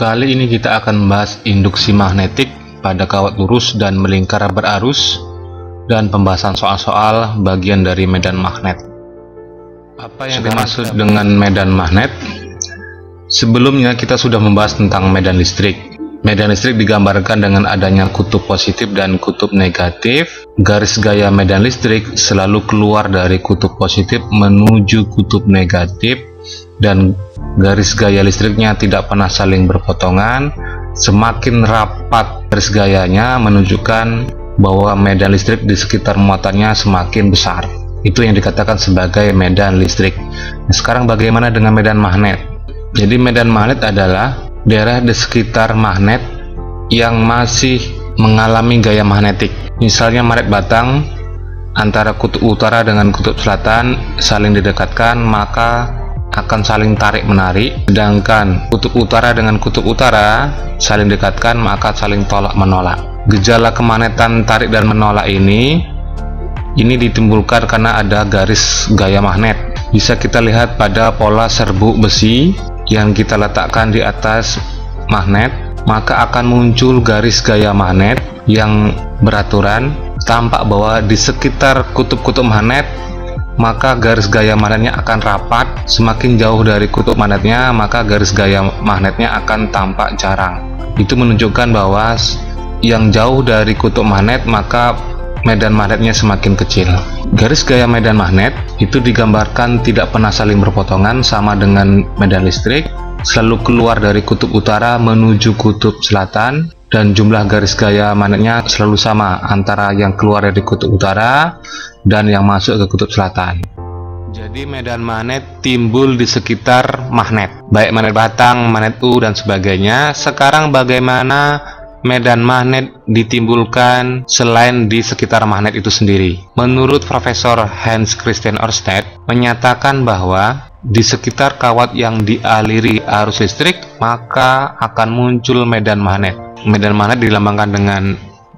Kali ini kita akan membahas induksi magnetik pada kawat lurus dan melingkar berarus dan pembahasan soal-soal bagian dari medan magnet. Apa yang dimaksud dengan medan magnet? Sebelumnya kita sudah membahas tentang medan listrik. Medan listrik digambarkan dengan adanya kutub positif dan kutub negatif. Garis gaya medan listrik selalu keluar dari kutub positif menuju kutub negatif, dan garis gaya listriknya tidak pernah saling berpotongan. Semakin rapat garis gayanya menunjukkan bahwa medan listrik di sekitar muatannya semakin besar. Itu yang dikatakan sebagai medan listrik. Nah, sekarang bagaimana dengan medan magnet? Jadi medan magnet adalah daerah di sekitar magnet yang masih mengalami gaya magnetik. Misalnya magnet batang antara kutub utara dengan kutub selatan saling didekatkan, maka akan saling tarik menarik. Sedangkan kutub utara dengan kutub utara saling dekatkan, maka saling tolak menolak. Gejala kemagnetan tarik dan menolak ini ditimbulkan karena ada garis gaya magnet. Bisa kita lihat pada pola serbuk besi yang kita letakkan di atas magnet, maka akan muncul garis gaya magnet yang beraturan. Tampak bahwa di sekitar kutub-kutub magnet maka garis gaya magnetnya akan rapat. Semakin jauh dari kutub magnetnya, maka garis gaya magnetnya akan tampak jarang. Itu menunjukkan bahwa yang jauh dari kutub magnet maka medan magnetnya semakin kecil. Garis gaya medan magnet itu digambarkan tidak pernah saling berpotongan, sama dengan medan listrik, selalu keluar dari kutub utara menuju kutub selatan, dan jumlah garis gaya magnetnya selalu sama antara yang keluar dari kutub utara dan yang masuk ke kutub selatan. Jadi medan magnet timbul di sekitar magnet, baik magnet batang, magnet dan sebagainya. Sekarang bagaimana medan magnet ditimbulkan selain di sekitar magnet itu sendiri? Menurut Profesor Hans Christian Ørsted menyatakan bahwa di sekitar kawat yang dialiri arus listrik maka akan muncul medan magnet. Medan magnet dilambangkan dengan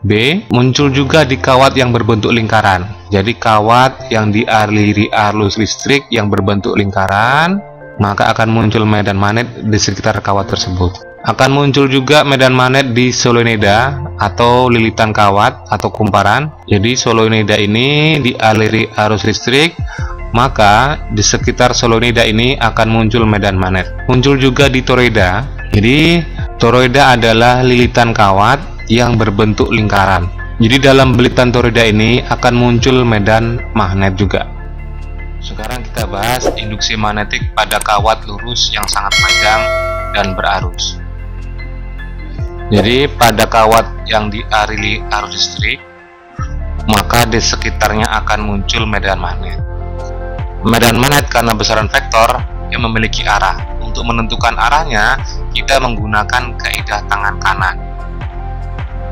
B. Muncul juga di kawat yang berbentuk lingkaran. Jadi kawat yang dialiri arus listrik yang berbentuk lingkaran, maka akan muncul medan magnet di sekitar kawat tersebut. Akan muncul juga medan magnet di solenoida atau lilitan kawat atau kumparan. Jadi solenoida ini dialiri arus listrik, maka di sekitar solenoida ini akan muncul medan magnet. Muncul juga di toroida. Jadi toroida adalah lilitan kawat yang berbentuk lingkaran. Jadi dalam lilitan toroida ini akan muncul medan magnet juga. Sekarang kita bahas induksi magnetik pada kawat lurus yang sangat panjang dan berarus. Jadi pada kawat yang dialiri arus listrik, maka di sekitarnya akan muncul medan magnet. Medan magnet karena besaran vektor yang memiliki arah. Untuk menentukan arahnya, kita menggunakan kaidah tangan kanan.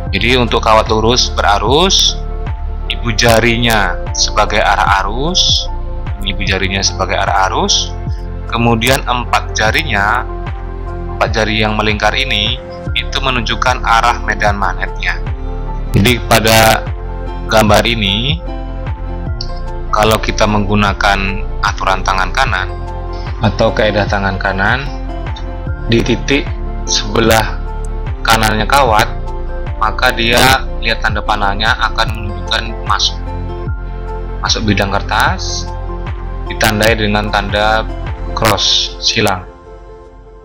Jadi untuk kawat lurus berarus, ibu jarinya sebagai arah arus, ibu jarinya sebagai arah arus, kemudian empat jari yang melingkar ini itu menunjukkan arah medan magnetnya. Jadi pada gambar ini, kalau kita menggunakan aturan tangan kanan atau kaidah tangan kanan, di titik sebelah kanannya kawat, maka dia lihat tanda panahnya akan menunjukkan masuk bidang kertas, ditandai dengan tanda cross silang.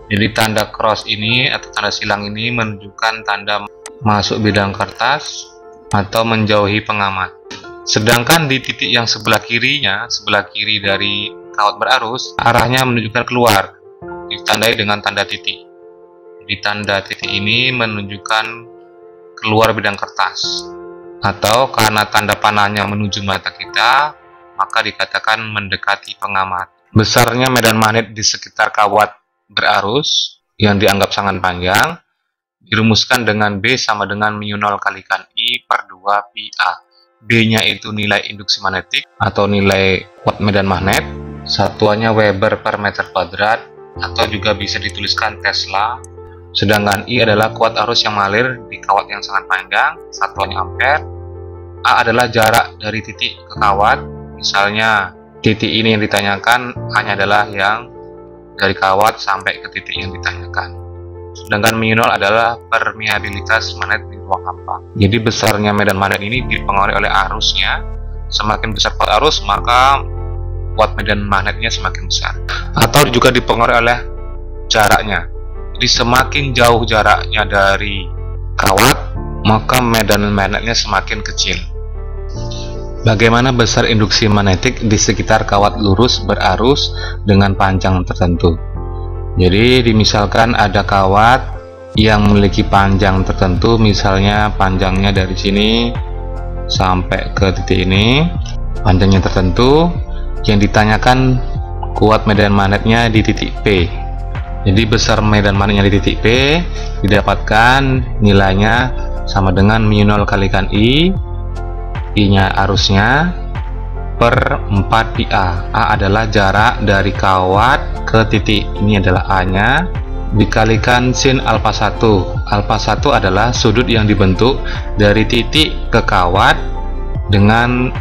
Jadi tanda cross ini atau tanda silang ini menunjukkan tanda masuk bidang kertas atau menjauhi pengamat. Sedangkan di titik yang sebelah kiri dari kawat berarus, arahnya menunjukkan keluar, ditandai dengan tanda titik. Di tanda titik ini menunjukkan keluar bidang kertas, atau karena tanda panahnya menuju mata kita, maka dikatakan mendekati pengamat. Besarnya medan magnet di sekitar kawat berarus yang dianggap sangat panjang dirumuskan dengan B sama dengan mu 0 kalikan I per 2 pi A. B nya itu nilai induksi magnetik atau nilai kuat medan magnet, satuannya Weber per meter kuadrat, atau juga bisa dituliskan Tesla. Sedangkan I adalah kuat arus yang mengalir di kawat yang sangat panjang, satuannya ampere. A adalah jarak dari titik ke kawat. Misalnya titik ini yang ditanyakan hanya adalah yang dari kawat sampai ke titik yang ditanyakan. sedangkan mu0 adalah permeabilitas magnet di ruang hampa. Jadi besarnya medan magnet ini dipengaruhi oleh arusnya. Semakin besar kuat arus, maka kuat medan magnetnya semakin besar. Atau juga dipengaruhi oleh jaraknya. Jadi semakin jauh jaraknya dari kawat, maka medan magnetnya semakin kecil. Bagaimana besar induksi magnetik di sekitar kawat lurus berarus dengan panjang tertentu? Jadi misalkan ada kawat yang memiliki panjang tertentu, misalnya panjangnya dari sini sampai ke titik ini, panjangnya tertentu, yang ditanyakan kuat medan magnetnya di titik P. Jadi besar medan magnetnya di titik P didapatkan nilainya sama dengan mu0 kalikan I nya arusnya per 4 pi A. A adalah jarak dari kawat ke titik, ini adalah A nya, dikalikan sin alfa 1. Alfa 1 adalah sudut yang dibentuk dari titik ke kawat dengan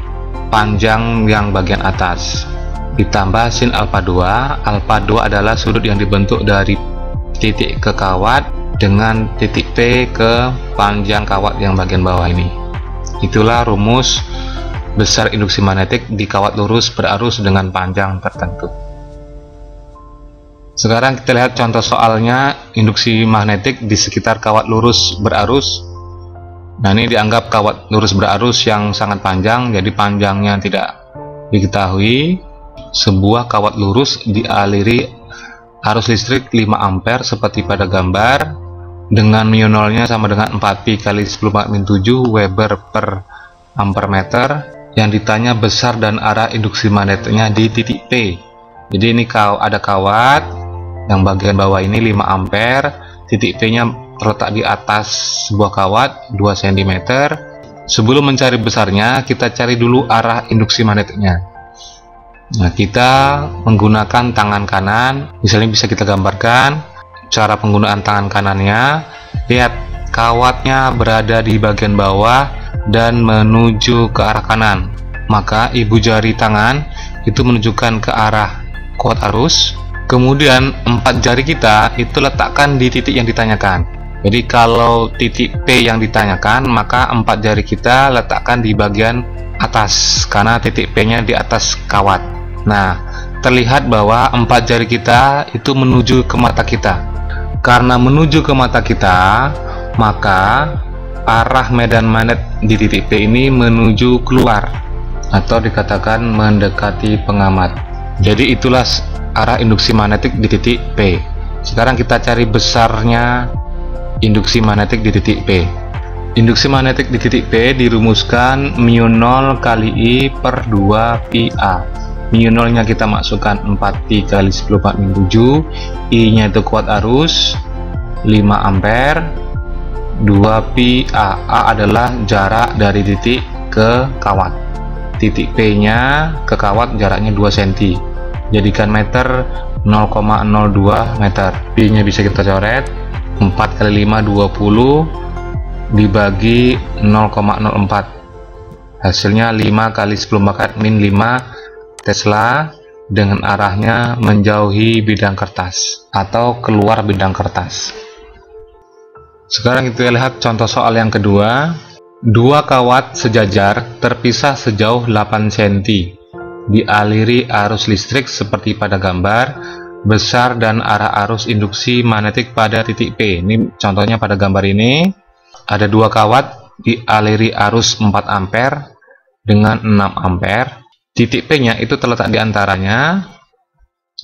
panjang yang bagian atas, ditambah sin alfa 2. Alfa 2 adalah sudut yang dibentuk dari titik ke kawat dengan titik P ke panjang kawat yang bagian bawah ini. Itulah rumus besar induksi magnetik di kawat lurus berarus dengan panjang tertentu. Sekarang kita lihat contoh soalnya induksi magnetik di sekitar kawat lurus berarus. Nah, ini dianggap kawat lurus berarus yang sangat panjang, jadi panjangnya tidak diketahui. Sebuah kawat lurus dialiri arus listrik 5 ampere seperti pada gambar, dengan mu0 nya sama dengan 4pi kali 10⁻⁷ Weber per ampere meter. Yang ditanya besar dan arah induksi magnetiknya di titik P. Jadi ini ada kawat yang bagian bawah ini 5 ampere, titik P nya terletak di atas sebuah kawat 2 cm. Sebelum mencari besarnya, kita cari dulu arah induksi magnetiknya. Nah, kita menggunakan tangan kanan, misalnya bisa kita gambarkan cara penggunaan tangan kanannya. Lihat, kawatnya berada di bagian bawah dan menuju ke arah kanan, maka ibu jari tangan itu menunjukkan ke arah kuat arus. Kemudian 4 jari kita itu letakkan di titik yang ditanyakan. Jadi kalau titik P yang ditanyakan, maka 4 jari kita letakkan di bagian atas karena titik P nya di atas kawat. Nah, terlihat bahwa 4 jari kita itu menuju ke mata kita. Karena menuju ke mata kita, maka arah medan magnet di titik P ini menuju keluar, atau dikatakan mendekati pengamat. Jadi itulah arah induksi magnetik di titik P. Sekarang kita cari besarnya induksi magnetik di titik P. Induksi magnetik di titik P dirumuskan mu0 kali I per 2 pi A. mu0 nya kita masukkan 4pi kali 10⁻⁷, I nya itu kuat arus 5 ampere, 2pi A. A adalah jarak dari titik ke kawat. Titik P nya ke kawat jaraknya 2 cm, jadikan meter 0,02 meter. Pi nya bisa kita coret, 4 kali 5 20 dibagi 0,04, hasilnya 5 kali 10⁻⁵ Tesla, dengan arahnya menjauhi bidang kertas atau keluar bidang kertas. Sekarang kita lihat contoh soal yang kedua. Dua kawat sejajar terpisah sejauh 8 cm, dialiri arus listrik seperti pada gambar. Besar dan arah arus induksi magnetik pada titik P. Ini contohnya pada gambar ini. Ada dua kawat dialiri arus 4 ampere dengan 6 ampere. Titik P nya itu terletak di antaranya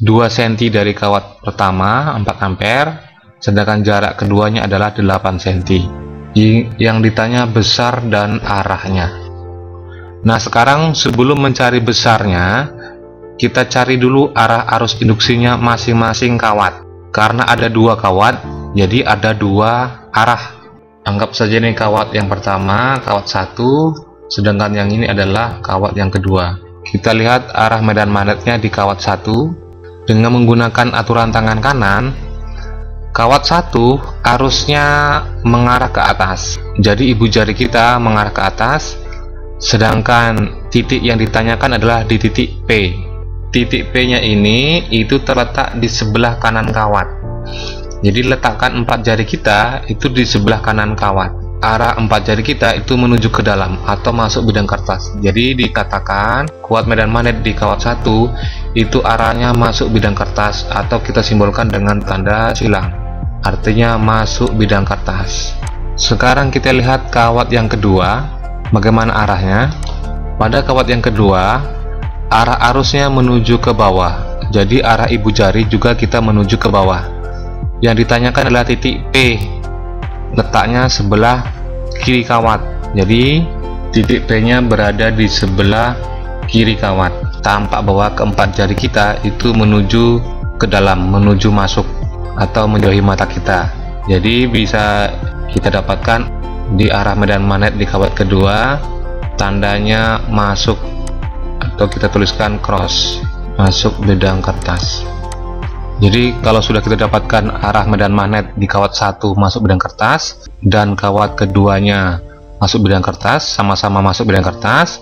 2 cm dari kawat pertama 4 ampere, sedangkan jarak keduanya adalah 8 cm. Yang ditanya besar dan arahnya. Nah, sekarang sebelum mencari besarnya, kita cari dulu arah arus induksinya masing-masing kawat. Karena ada dua kawat, jadi ada dua arah. Anggap saja ini kawat yang pertama, kawat 1, sedangkan yang ini adalah kawat yang kedua. Kita lihat arah medan magnetnya di kawat 1 dengan menggunakan aturan tangan kanan. Kawat 1 arusnya mengarah ke atas, jadi ibu jari kita mengarah ke atas, sedangkan titik yang ditanyakan adalah di titik P. Titik P nya ini itu terletak di sebelah kanan kawat. Jadi letakkan 4 jari kita itu di sebelah kanan kawat. Arah 4 jari kita itu menuju ke dalam atau masuk bidang kertas. Jadi dikatakan kuat medan magnet di kawat 1 itu arahnya masuk bidang kertas, atau kita simbolkan dengan tanda silang, artinya masuk bidang kertas. Sekarang kita lihat kawat yang kedua, bagaimana arahnya. Pada kawat yang kedua, arah arusnya menuju ke bawah, jadi arah ibu jari juga kita menuju ke bawah. Yang ditanyakan adalah titik P, letaknya sebelah kiri kawat. Jadi titik P nya berada di sebelah kiri kawat. Tampak bahwa keempat jari kita itu menuju ke dalam, menuju masuk atau menjauhi mata kita. Jadi bisa kita dapatkan di arah medan magnet di kawat kedua, tandanya masuk, atau kita tuliskan cross, masuk bidang kertas. Jadi kalau sudah kita dapatkan arah medan magnet di kawat 1 masuk bidang kertas dan kawat keduanya masuk bidang kertas, sama-sama masuk bidang kertas,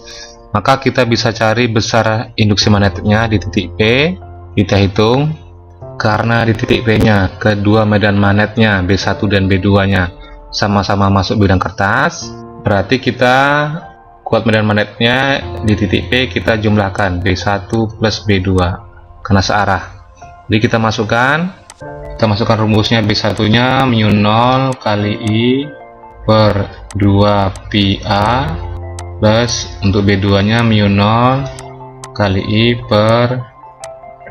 maka kita bisa cari besar induksi magnetiknya di titik P. Kita hitung, karena di titik P nya kedua medan magnetnya B1 dan B2 nya sama-sama masuk bidang kertas, berarti kita kuat medan magnetnya di titik P kita jumlahkan B1 plus B2 karena searah. Jadi kita masukkan rumusnya. B1 nya mu 0 kali I per 2 PA plus untuk B2 nya mu 0 kali I per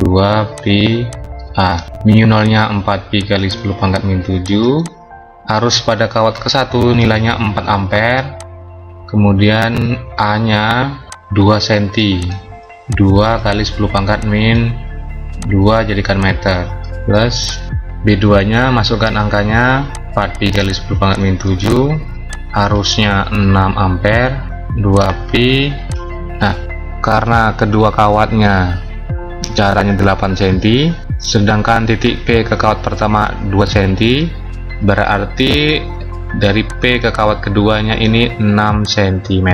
2 PA. Mu 0 nya 4 Pi kali 10 pangkat min 7. Arus pada kawat ke-1 nilainya 4 ampere, kemudian A nya 2 cm, 2 kali 10 pangkat min 2 jadikan meter, plus B2 nya masukkan angkanya 4 Pi kali 10 pangkat min 7, arusnya 6 ampere, 2 Pi. Nah, karena kedua kawatnya jaraknya 8 cm, sedangkan titik P ke kawat pertama 2 cm, berarti dari P ke kawat keduanya ini 6 cm.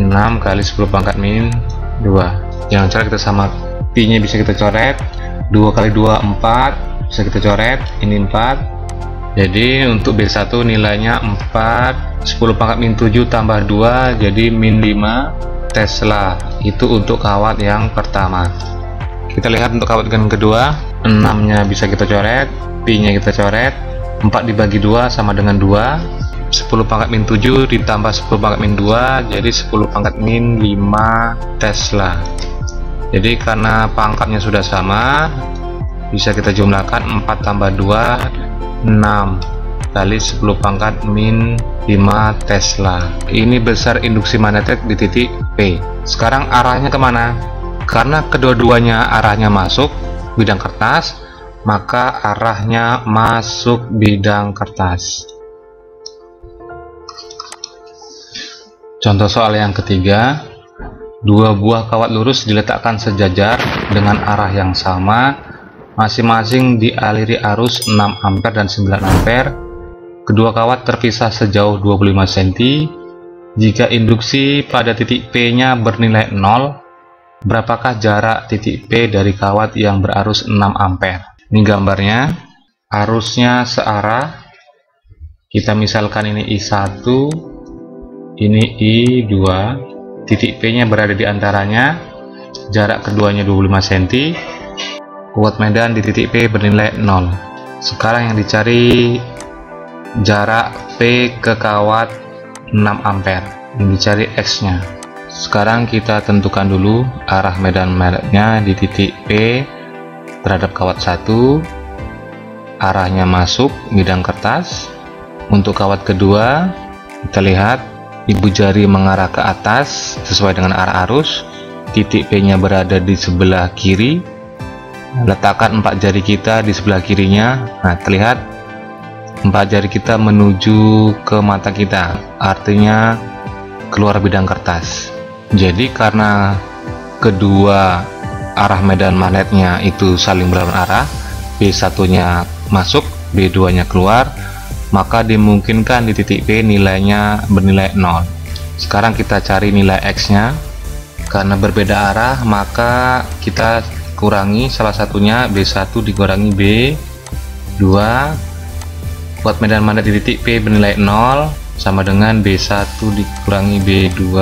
6 kali 10 pangkat min 2. Jangan cara kita sama, Pi nya bisa kita coret, 2 kali 2 4, bisa kita coret, ini 4. Jadi untuk B1 nilainya 4, 10 pangkat min 7 tambah 2 jadi min 5 Tesla. Itu untuk kawat yang pertama. Kita lihat untuk kawat yang kedua, 6 nya bisa kita coret, Pi nya kita coret, 4 dibagi 2 sama dengan 2, 10 pangkat min 7 ditambah 10 pangkat min 2 jadi 10 pangkat min 5 Tesla. Jadi karena pangkatnya sudah sama, bisa kita jumlahkan 4 tambah 2 6 kali 10 pangkat min 5 Tesla. Ini besar induksi magnetik di titik P. Sekarang arahnya kemana? Karena kedua-duanya arahnya masuk bidang kertas, maka arahnya masuk bidang kertas. Contoh soal yang ketiga, dua buah kawat lurus diletakkan sejajar dengan arah yang sama, masing-masing dialiri arus 6 ampere dan 9 ampere. Kedua kawat terpisah sejauh 25 cm. Jika induksi pada titik P nya bernilai 0, berapakah jarak titik P dari kawat yang berarus 6 ampere? Ini gambarnya, arusnya searah. Kita misalkan ini I1, ini I2, titik P nya berada di antaranya, jarak keduanya 25 cm, kuat medan di titik P bernilai 0. Sekarang yang dicari jarak P ke kawat 6 ampere, yang dicari X nya. Sekarang kita tentukan dulu arah medan magnetnya di titik P terhadap kawat 1, arahnya masuk bidang kertas. Untuk kawat kedua, kita lihat ibu jari mengarah ke atas sesuai dengan arah arus, titik P nya berada di sebelah kiri. Letakkan 4 jari kita di sebelah kirinya. Nah, terlihat 4 jari kita menuju ke mata kita, artinya keluar bidang kertas. Jadi karena kedua arah medan magnetnya itu saling berlawanan arah, B1 nya masuk, B2 nya keluar, maka dimungkinkan di titik P nilainya bernilai 0. Sekarang kita cari nilai X nya. Karena berbeda arah, maka kita kurangi salah satunya, B1 dikurangi B, Buat medan magnet di titik P bernilai 0 sama dengan B1 dikurangi B2.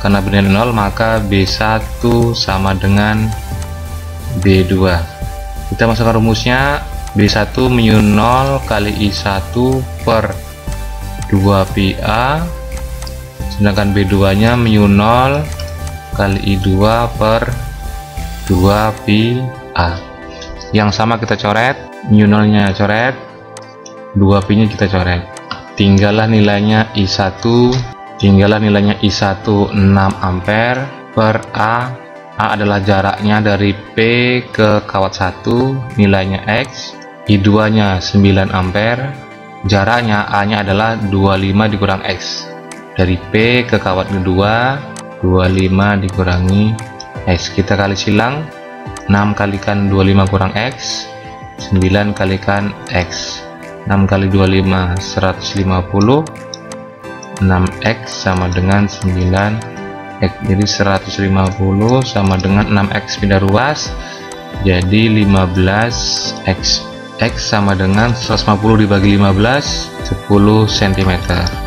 Karena bernilai 0 maka B1 sama dengan B2. Kita masukkan rumusnya, B1 mu 0 kali I1 per 2PA, sedangkan B2 nya mu 0 kali I2 per 2PA. Yang sama kita coret, mu 0 nya coret, 2P nya kita coret. Tinggallah nilainya I1 6 ampere per A. A adalah jaraknya dari P ke kawat 1, nilainya X. I2 nya 9 ampere, jaraknya A nya adalah 25 dikurang X. Dari P ke kawat kedua, 25 dikurangi X. Kita kali silang, 6 kalikan 25 kurang X, 9 kalikan X. 6 kali 25 150, 6X sama dengan 9X. Jadi 150 sama dengan 6X pindah ruas jadi 15X. X sama dengan 150 dibagi 15, 10 cm.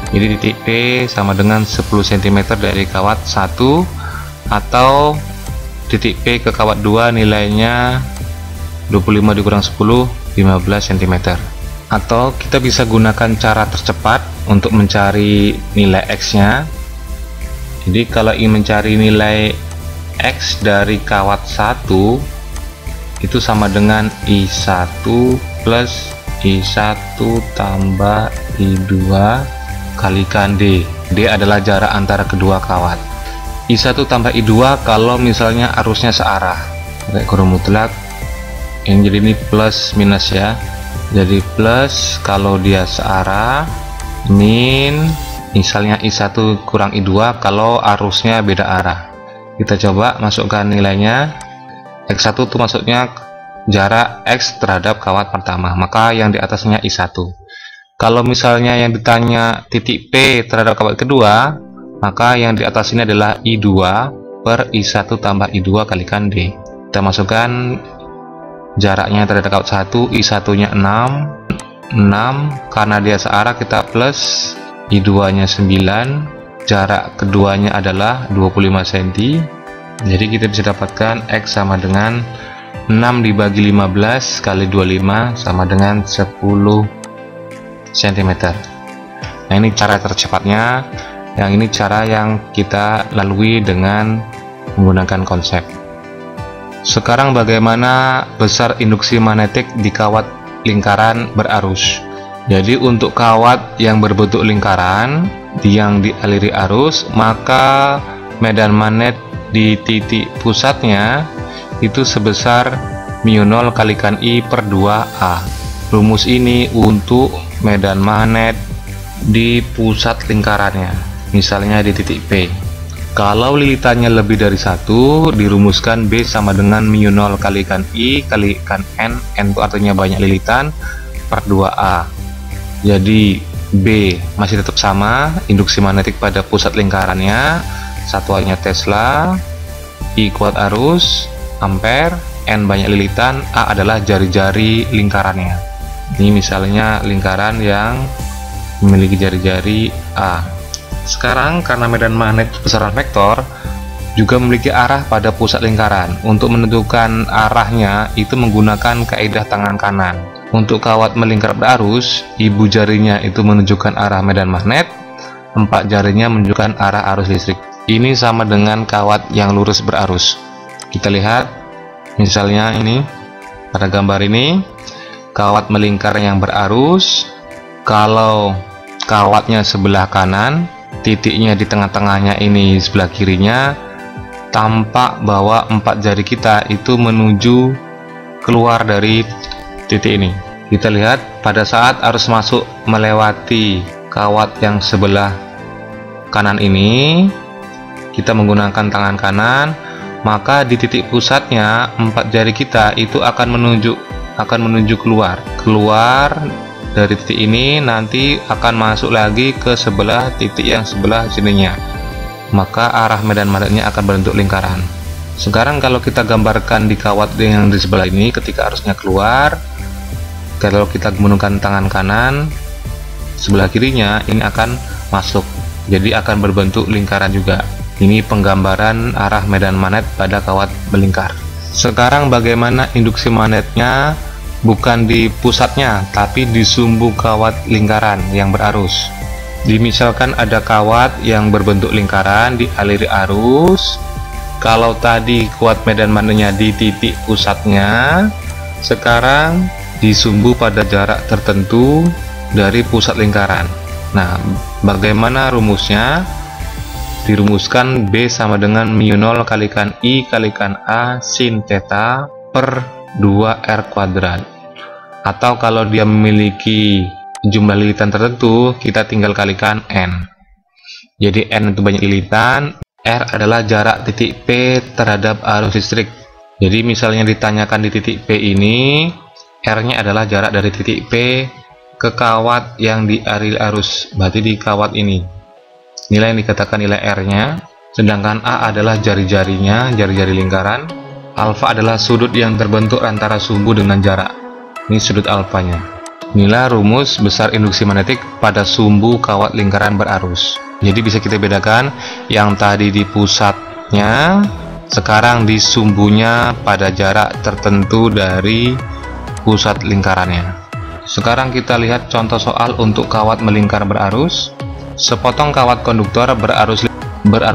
Jadi titik P sama dengan 10 cm dari kawat 1, atau titik P ke kawat 2 nilainya 25 dikurang 10, 15 cm. Atau kita bisa gunakan cara tercepat untuk mencari nilai X nya. Jadi kalau ingin mencari nilai X dari kawat 1, itu sama dengan I1 plus I1 tambah I2 kalikan D. D adalah jarak antara kedua kawat. I1 tambah I2 kalau misalnya arusnya searah, pakai kurung mutlak. Ini jadi ini plus minus ya. Jadi plus kalau dia searah, min misalnya I1 kurang I2 kalau arusnya beda arah. Kita coba masukkan nilainya. X1 itu maksudnya jarak X terhadap kawat pertama, maka yang di atasnya I1. Kalau misalnya yang ditanya titik P terhadap kawat kedua, maka yang di atas ini adalah I2 per I1 tambah I2 kalikan D. Kita masukkan jaraknya terhadap kawat 1, I1 nya 6, karena dia searah kita plus, I2 nya 9, jarak keduanya adalah 25 cm. Jadi kita bisa dapatkan X sama dengan 6 dibagi 15 kali 25 sama dengan 10 cm. Nah, ini cara tercepatnya. Yang ini cara yang kita lalui dengan menggunakan konsep. Sekarang bagaimana besar induksi magnetik di kawat lingkaran berarus. Jadi untuk kawat yang berbentuk lingkaran yang dialiri arus, maka medan magnet di titik pusatnya itu sebesar mu 0 kalikan I per 2A. Rumus ini untuk medan magnet di pusat lingkarannya, misalnya di titik P. Kalau lilitannya lebih dari 1, dirumuskan B sama dengan mu 0 kalikan I kalikan N. N itu artinya banyak lilitan, per 2A. Jadi B masih tetap sama, induksi magnetik pada pusat lingkarannya, satuannya Tesla, I kuat arus, ampere, N banyak lilitan, A adalah jari-jari lingkarannya. Ini misalnya lingkaran yang memiliki jari-jari A. Sekarang karena medan magnet besaran vektor juga memiliki arah pada pusat lingkaran. Untuk menentukan arahnya itu menggunakan kaidah tangan kanan. Untuk kawat melingkar berarus, ibu jarinya itu menunjukkan arah medan magnet, 4 jarinya menunjukkan arah arus listrik. Ini sama dengan kawat yang lurus berarus. Kita lihat misalnya ini pada gambar ini, kawat melingkar yang berarus. Kalau kawatnya sebelah kanan, titiknya di tengah-tengahnya ini sebelah kirinya, tampak bahwa 4 jari kita itu menuju keluar dari titik ini. Kita lihat pada saat arus masuk melewati kawat yang sebelah kanan ini, kita menggunakan tangan kanan, maka di titik pusatnya 4 jari kita itu akan menuju keluar dari titik ini, nanti akan masuk lagi ke sebelah titik yang sebelah sininya, maka arah medan magnetnya akan berbentuk lingkaran. Sekarang kalau kita gambarkan di kawat yang di sebelah ini, ketika arusnya keluar, kalau kita menggunakan tangan kanan, sebelah kirinya ini akan masuk, jadi akan berbentuk lingkaran juga. Ini penggambaran arah medan magnet pada kawat melingkar. Sekarang bagaimana induksi magnetnya? Bukan di pusatnya, tapi di sumbu kawat lingkaran yang berarus. Misalkan ada kawat yang berbentuk lingkaran dialiri arus. Kalau tadi kuat medan magnetnya di titik pusatnya, sekarang di sumbu pada jarak tertentu dari pusat lingkaran. Nah, bagaimana rumusnya? Dirumuskan B sama dengan mu0 kalikan I kalikan A sin theta per 2R kuadrat. Atau kalau dia memiliki jumlah lilitan tertentu, kita tinggal kalikan N. Jadi N itu banyak lilitan, R adalah jarak titik P terhadap arus listrik. Jadi misalnya ditanyakan di titik P ini, R-nya adalah jarak dari titik P ke kawat yang dialiri arus, berarti di kawat ini. Nilai yang dikatakan nilai R-nya, sedangkan A adalah jari-jarinya, jari-jari lingkaran. Alfa adalah sudut yang terbentuk antara sumbu dengan jarak. Ini sudut alfanya. Inilah rumus besar induksi magnetik pada sumbu kawat lingkaran berarus. Jadi bisa kita bedakan, yang tadi di pusatnya, sekarang di sumbunya pada jarak tertentu dari pusat lingkarannya. Sekarang kita lihat contoh soal untuk kawat melingkar berarus. Sepotong kawat konduktor berarus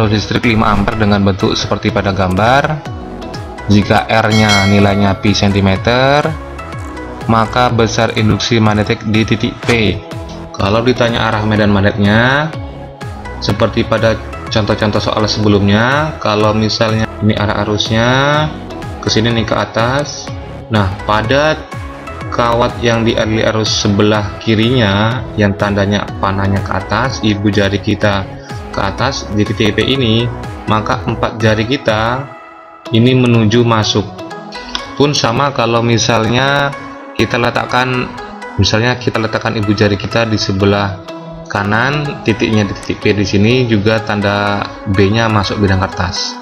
listrik 5 ampere dengan bentuk seperti pada gambar. Jika R-nya nilainya pi cm, maka besar induksi magnetik di titik P. Kalau ditanya arah medan magnetnya, seperti pada contoh-contoh soal sebelumnya, kalau misalnya ini arah arusnya ke sini nih, ke atas. Nah, pada kawat yang dialiri arus sebelah kirinya yang tandanya panahnya ke atas, ibu jari kita ke atas di titik P ini, maka 4 jari kita ini menuju masuk. Pun sama kalau misalnya kita letakkan ibu jari kita di sebelah kanan, titiknya di titik P di sini, juga tanda B-nya masuk bidang kertas.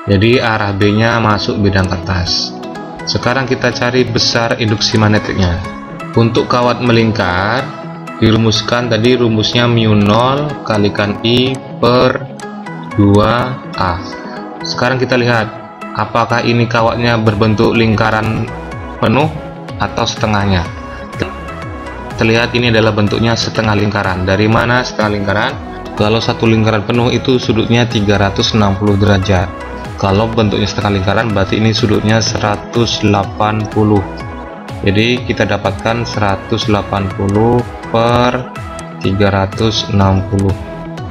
Jadi arah B-nya masuk bidang kertas. Sekarang kita cari besar induksi magnetiknya. Untuk kawat melingkar dirumuskan tadi, rumusnya mu0 kalikan I per 2A. Sekarang kita lihat apakah ini kawatnya berbentuk lingkaran penuh atau setengahnya. Terlihat ini adalah bentuknya setengah lingkaran. Dari mana setengah lingkaran? Kalau satu lingkaran penuh itu sudutnya 360 derajat. Kalau bentuknya setengah lingkaran berarti ini sudutnya 180. Jadi kita dapatkan 180 per 360.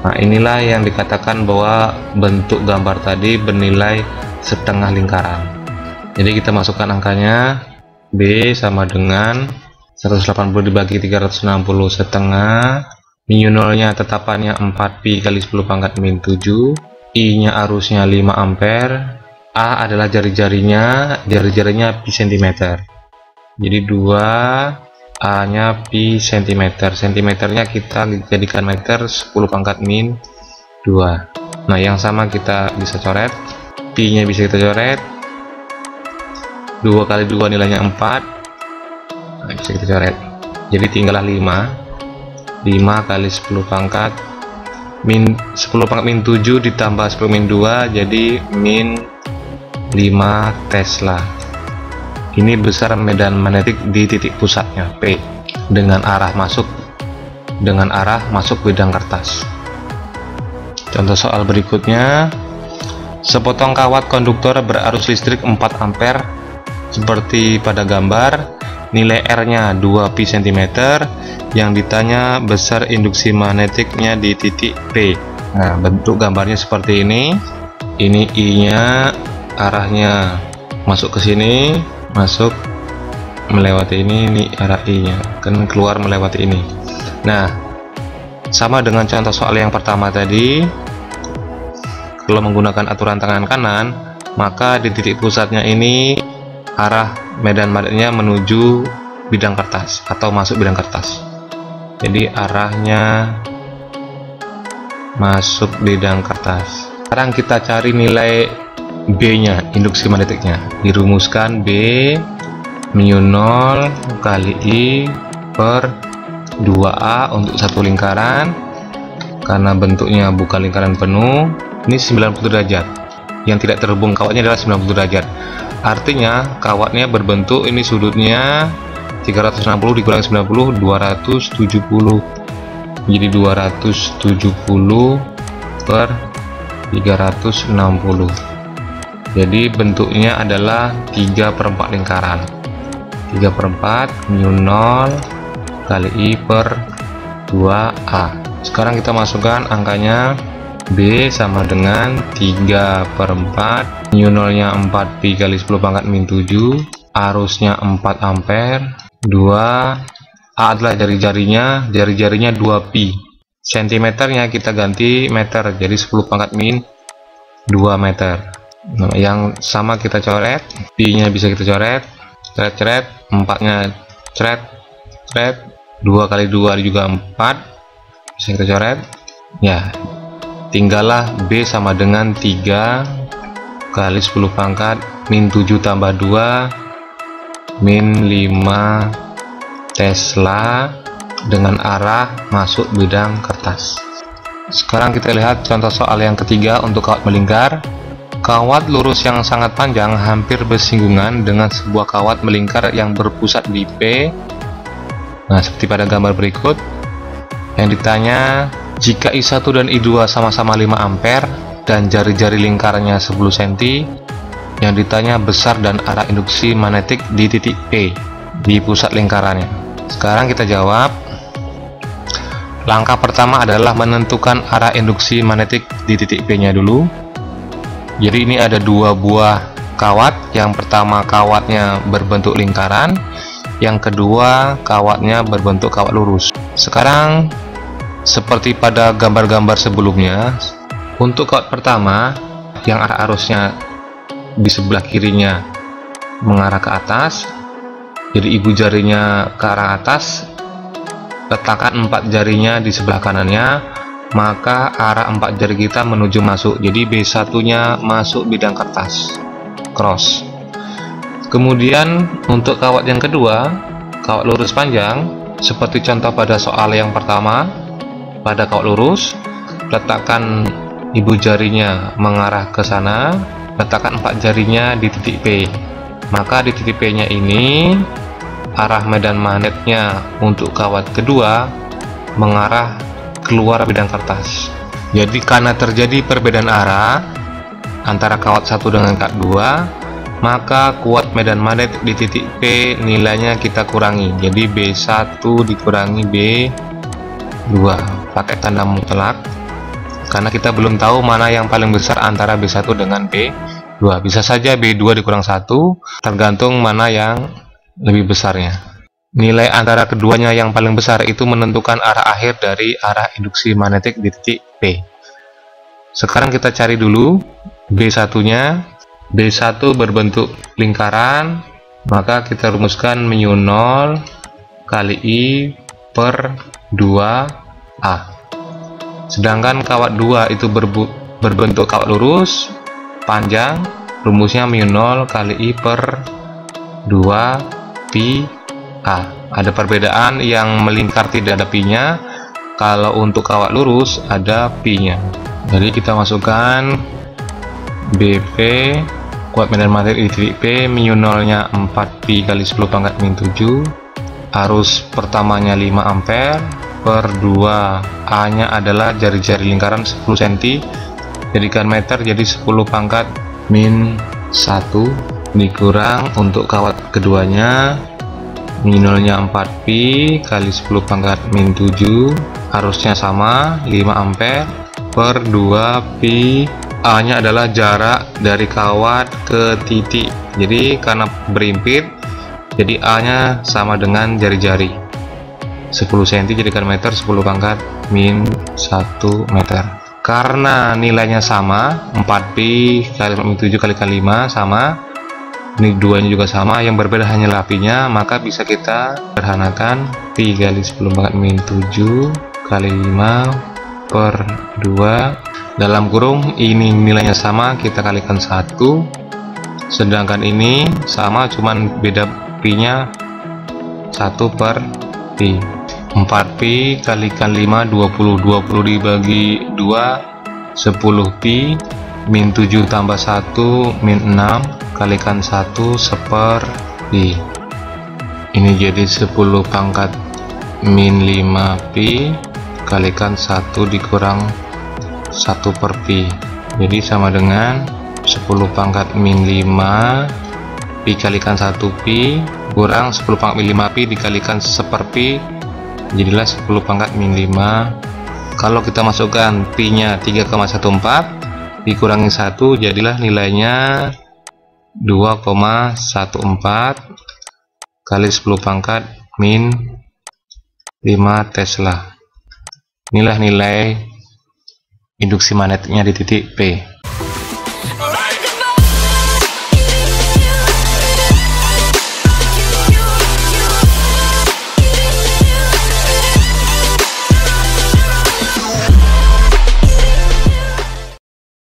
Nah, inilah yang dikatakan bahwa bentuk gambar tadi bernilai setengah lingkaran. Jadi kita masukkan angkanya, B sama dengan 180 dibagi 360 setengah, mu0 nya tetapannya 4 pi kali 10 pangkat min 7, I nya arusnya 5 ampere, A adalah jari-jarinya pi cm. Jadi 2, A nya pi cm, cm-nya kita jadikan meter, 10 pangkat min 2. Nah, yang sama kita bisa coret, pi nya bisa kita coret, 2 kali 2 nilainya 4. Nah, bisa kita coret, jadi tinggallah 5 kali 10 pangkat min 10 pangkat min 7 ditambah 10 min 2, jadi min 5 Tesla. Ini besar medan magnetik di titik pusatnya P dengan arah masuk bidang kertas. Contoh soal berikutnya, sepotong kawat konduktor berarus listrik 4 ampere seperti pada gambar, nilai R-nya 2 pi cm, yang ditanya besar induksi magnetiknya di titik P. Nah, bentuk gambarnya seperti ini. Ini I-nya arahnya masuk ke sini, masuk melewati ini arah I-nya, kan keluar melewati ini. Nah, sama dengan contoh soal yang pertama tadi, kalau menggunakan aturan tangan kanan, maka di titik pusatnya ini arah medan magnetnya menuju bidang kertas atau masuk bidang kertas. Jadi arahnya masuk bidang kertas. Sekarang kita cari nilai B nya, induksi magnetiknya. Dirumuskan B mu 0 kali I per 2A untuk satu lingkaran. Karena bentuknya bukan lingkaran penuh, ini 90 derajat. Yang tidak terhubung kawatnya adalah 90 derajat. Artinya kawatnya berbentuk ini sudutnya 360 dikurangi 90, 270. Jadi 270 per 360. Jadi bentuknya adalah 3/4 lingkaran. 3/4 mu 0 kali I per 2A. Sekarang kita masukkan angkanya. B sama dengan 3/4 mu 0 nya 4pi kali 10 pangkat min 7, arusnya 4 ampere, 2 A adalah jari-jarinya 2pi, sentimeternya kita ganti meter, jadi 10 pangkat min 2 meter. Nah, yang sama kita coret, pi nya bisa kita coret, coret, 4 nya coret, 2 kali 2 juga 4, bisa kita coret ya. Tinggallah B sama dengan 3 kali 10 pangkat min 7 tambah 2 min 5 Tesla dengan arah masuk bidang kertas. Sekarang kita lihat contoh soal yang ketiga untuk kawat melingkar. Kawat lurus yang sangat panjang hampir bersinggungan dengan sebuah kawat melingkar yang berpusat di P. Nah, seperti pada gambar berikut. Yang ditanya, jika I1 dan I2 sama-sama 5 ampere dan jari-jari lingkarnya 10 cm, yang ditanya besar dan arah induksi magnetik di titik P, di pusat lingkarannya. Sekarang kita jawab. Langkah pertama adalah menentukan arah induksi magnetik di titik P nya dulu. Jadi ini ada dua buah kawat. Yang pertama kawatnya berbentuk lingkaran, yang kedua kawatnya berbentuk kawat lurus. Sekarang seperti pada gambar-gambar sebelumnya, untuk kawat pertama yang arah arusnya di sebelah kirinya mengarah ke atas, jadi ibu jarinya ke arah atas, letakkan 4 jarinya di sebelah kanannya, maka arah 4 jari kita menuju masuk, jadi B1 nya masuk bidang kertas, cross. Kemudian untuk kawat yang kedua, kawat lurus panjang, seperti contoh pada soal yang pertama. Pada kawat lurus, letakkan ibu jarinya mengarah ke sana, letakkan 4 jarinya di titik P. Maka di titik P nya ini arah medan magnetnya untuk kawat kedua mengarah keluar bidang kertas. Jadi karena terjadi perbedaan arah antara kawat 1 dengan kawat 2, maka kuat medan magnet di titik P nilainya kita kurangi. Jadi B1 dikurangi B2 pakai tanda mutlak, karena kita belum tahu mana yang paling besar antara B1 dengan B2. Bisa saja B2 dikurang 1, tergantung mana yang lebih besarnya. Nilai antara keduanya yang paling besar itu menentukan arah akhir dari arah induksi magnetik di titik P. Sekarang kita cari dulu B1 nya. B1 berbentuk lingkaran, maka kita rumuskan mu 0 kali I per 2A. Sedangkan kawat 2 itu berbentuk kawat lurus panjang, rumusnya mu 0 kali I per 2pi A. Ada perbedaan, yang melingkar tidak ada pi nya, kalau untuk kawat lurus ada pi nya. Jadi kita masukkan BP, kuat medan magnet di titik P, mu 0 nya 4pi kali 10 pangkat min 7, arus pertamanya 5 ampere per 2, A nya adalah jari-jari lingkaran 10 cm, jadikan meter, jadi 10 pangkat min 1 dikurang untuk kawat keduanya mu 0 nya 4pi kali 10 pangkat min 7, arusnya sama 5 ampere per 2pi. A nya adalah jarak dari kawat ke titik, jadi karena berimpit, jadi A nya sama dengan jari-jari 10 cm, jadikan meter, 10 pangkat min 1 meter. Karena nilainya sama, 4pi kali min 7 kali 5 sama, ini duanya juga sama, yang berbeda hanyalah pi nya, maka bisa kita sederhanakan pi kali 10 pangkat min 7 kali 5 per 2, dalam kurung ini nilainya sama, kita kalikan 1, sedangkan ini sama, cuman beda Pi nya 1 per Pi. 4 Pi kalikan 5 20, 20 dibagi 2 10 Pi, min 7 tambah 1 min 6 kalikan 1 1/. Ini jadi 10 pangkat min 5 Pi kalikan 1 dikurang 1 per Pi, jadi sama dengan 10 pangkat min 5 Pi kalikan 1 Pi kurang 10 pangkat min 5 Pi dikalikan 1/. Jadilah 10 pangkat min 5. Kalau kita masukkan Pi nya 3,14 dikurangi 1, jadilah nilainya 2,14 kali 10 pangkat min 5 Tesla. Inilah nilai induksi magnetiknya di titik P.